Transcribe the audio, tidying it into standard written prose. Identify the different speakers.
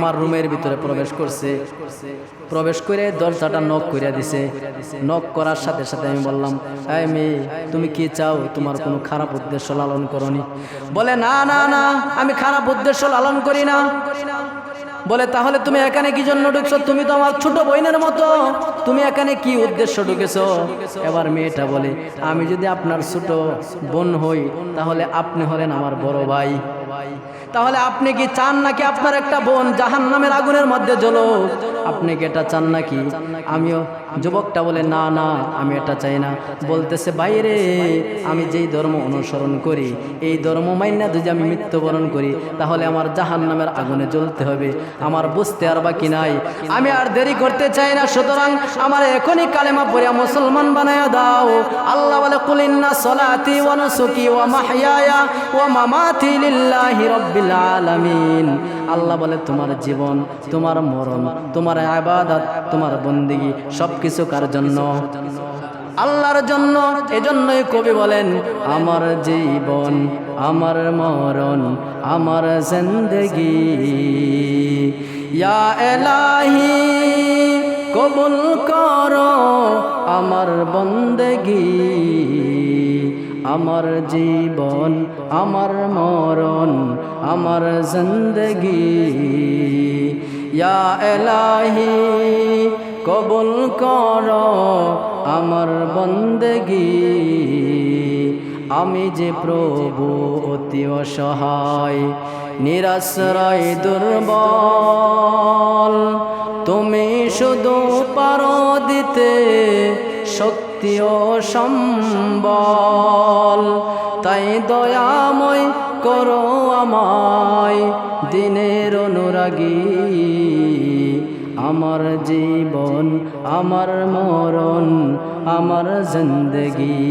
Speaker 1: আমার রুমের ভিতরে প্রবেশ করছে, প্রবেশ করে দরজাটা নক করে দিছে। নক করার সাথে সাথে আমি বললাম, এই মেয়ে, তুমি কি চাও? তোমার কোনো খারাপ উদ্দেশ্য লালন করনি? বলে, না না না, আমি খারাপ উদ্দেশ্য লালন করি না। বলে, তাহলে তুমি এখানে কি জন্য ঢুকছো? তুমি তো আমার ছোট বোনের মতো, তুমি এখানে কি উদ্দেশ্য ঢুকেছো? এবার মেয়েটা বলে, আমি যদি আপনার ছোট বোন হই তাহলে আপনি হলেন আমার বড় ভাই। তাহলে আপনি কি চান নাকি আপনার একটা বোন জাহান্নামের আগুনের মধ্যে জ্বলুক? আপনি কি এটা চান নাকি? আমিও যুবকটা বলে, না না, আমি এটা চাই না। বলতেছে, বাইরে আমি যেই ধর্ম অনুসরণ করি এই ধর্ম মাইনা যদি আমি মৃত্যুবরণ করি তাহলে আমার জাহান্নামের আগুনে জ্বলতে হবে। আমার বুঝতে আর বাকি নাই, আমি আর দেরি করতে চাই না, সুতরাং আমার এখনই কালেমা পড়িয়া মুসলমান বানায়া দাও। আল্লাহ বলে, কুল ইন্না সলাতি ওয়া নুসুকি ওয়া মাহইয়ায়া ওয়া মামাতি লিল্লাহি রাব্বিল আলামিন। আল্লাহ বলে, তোমার জীবন, তোমার মরণ, তোমার ইবাদত, তোমার বন্দেগী সবকিছু কার জন্য? আল্লাহর জন্য। এজন্যই কবি বলেন, আমার জীবন, আমার মরণ, আমার জিন্দেগি, ইয়া ইলাহি কবুল করো আমার বন্দেগী। আমার জীবন, আমার মরণ, আমার জিন্দেগি, ইয়া ইলাহি কবুল করো আমার বন্দেগী। আমি যে প্রভু অতি অসহায়, নিরাশ্রয় দুর্বল, তুমি শুধু পারো দিতে শক্তি ও সম্বল। তাই দয়াময় করো আমায় দিনের অনুরাগী। আমার জীবন, আমার মরণ, আমার জিন্দেগি।